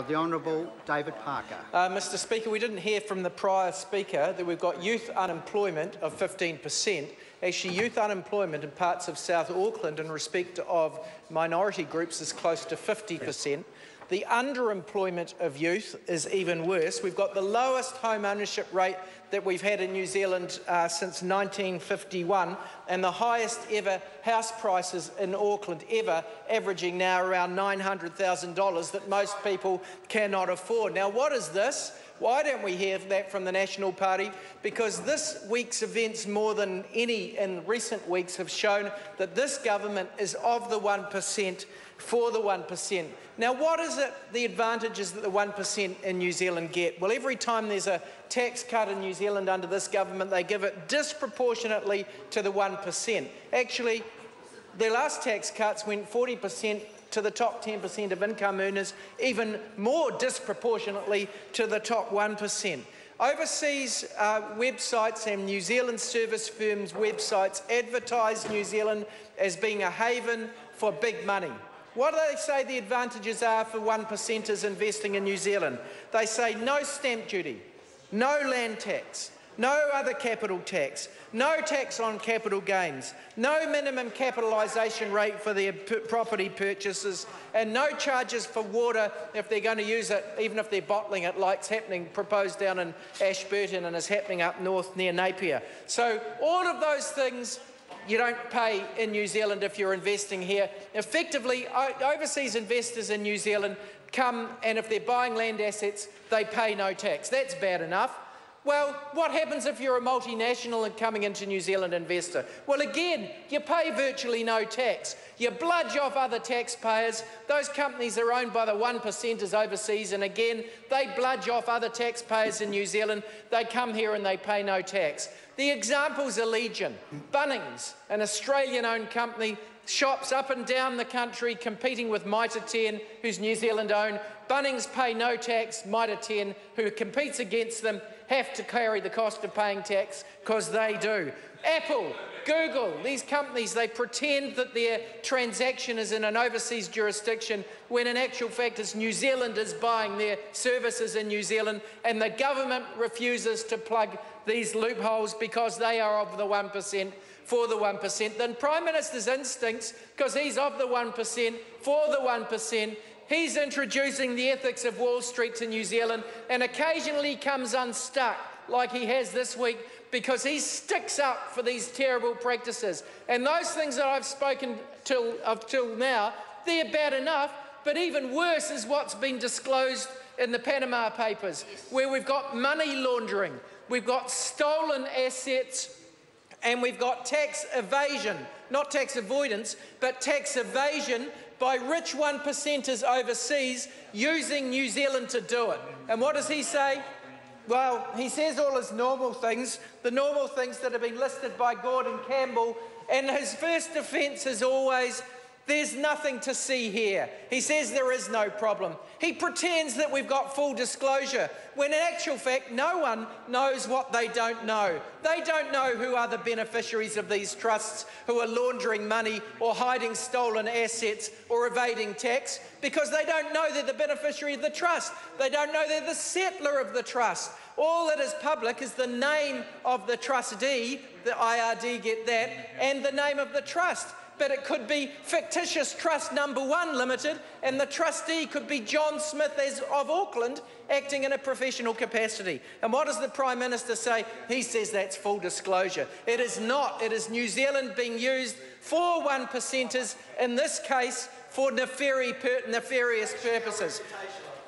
The Honourable David Parker. Mr Speaker, we didn't hear from the prior speaker that we've got youth unemployment of 15%. Actually, youth unemployment in parts of South Auckland in respect of minority groups is close to 50%. The underemployment of youth is even worse. We've got the lowest home ownership rate that we've had in New Zealand since 1951, and the highest ever house prices in Auckland ever, averaging now around $900,000 that most people cannot afford. Now, what is this? Why don't we hear that from the National Party? Because this week's events, more than any in recent weeks, have shown that this government is of the 1%, for the 1%. Now, what is it, the advantages that the 1% in New Zealand get? Well, every time there's a tax cut in New Zealand under this government, they give it disproportionately to the 1%. Actually, their last tax cuts went 40% to the top 10% of income earners, even more disproportionately to the top 1%. Overseas websites and New Zealand service firms' websites advertise New Zealand as being a haven for big money. What do they say the advantages are for 1%ers investing in New Zealand? They say no stamp duty, no land tax, no other capital tax, no tax on capital gains, no minimum capitalisation rate for their property purchases, and no charges for water if they're going to use it, even if they're bottling it, like's happening, proposed down in Ashburton and is happening up north near Napier. So all of those things you don't pay in New Zealand if you're investing here. Effectively, overseas investors in New Zealand come, and if they're buying land assets, they pay no tax. That's bad enough. Well, what happens if you're a multinational and coming into New Zealand investor? Well, again, you pay virtually no tax. You bludge off other taxpayers. Those companies are owned by the 1%ers overseas, and again, they bludge off other taxpayers in New Zealand. They come here and they pay no tax. The examples are legion. Bunnings, an Australian-owned company, shops up and down the country competing with Mitre 10, who's New Zealand-owned. Bunnings pay no tax. Mitre 10, who competes against them, have to carry the cost of paying tax because they do. Apple, Google, these companies, they pretend that their transaction is in an overseas jurisdiction when in actual fact it's New Zealanders buying their services in New Zealand, and the government refuses to plug these loopholes because they are of the 1%, for the 1%. Then Prime Minister's instincts, because he's of the 1%, for the 1%, he's introducing the ethics of Wall Street to New Zealand, and occasionally comes unstuck, like he has this week, because he sticks up for these terrible practices. And those things that I've spoken till now, they're bad enough, but even worse is what's been disclosed in the Panama Papers, where we've got money laundering, we've got stolen assets, and we've got tax evasion, not tax avoidance, but tax evasion by rich 1%ers overseas using New Zealand to do it. And what does he say? Well, he says all his normal things, the normal things that have been listed by Gordon Campbell, and his first defence is always, there's nothing to see here. He says there is no problem. He pretends that we've got full disclosure, when in actual fact no one knows what they don't know. They don't know who are the beneficiaries of these trusts who are laundering money or hiding stolen assets or evading tax, because they don't know they're the beneficiary of the trust. They don't know they're the settler of the trust. All that is public is the name of the trustee, the IRD get that, and the name of the trust. But it could be fictitious Trust Number 1 Limited, and the trustee could be John Smith of Auckland, acting in a professional capacity. And what does the Prime Minister say? He says that's full disclosure. It is not. It is New Zealand being used for 1%ers, in this case for nefarious purposes.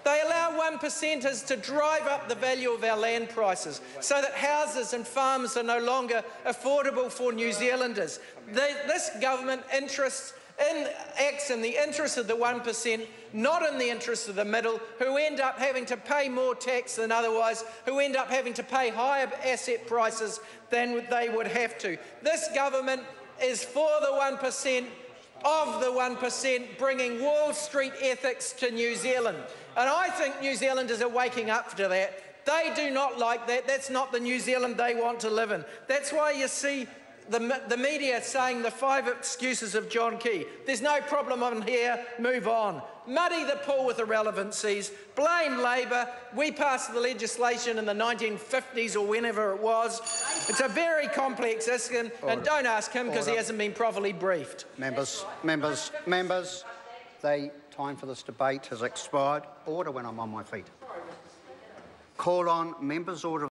They allow 1%ers to drive up the value of our land prices so that houses and farms are no longer affordable for New Zealanders. This government acts in the interest of the 1%, not in the interest of the middle, who end up having to pay more tax than otherwise, who end up having to pay higher asset prices than they would have to. This government is for the 1%, of the 1%, bringing Wall Street ethics to New Zealand. And I think New Zealanders are waking up to that. They do not like that. That's not the New Zealand they want to live in. That's why you see the media saying the 5 excuses of John Key. There's no problem on here, move on. muddy the pool with irrelevancies, blame Labor. We passed the legislation in the 1950s or whenever it was. It's a very complex issue, and don't ask him because he hasn't been properly briefed. Members, time for this debate has expired. Order when I'm on my feet. Call on members' order.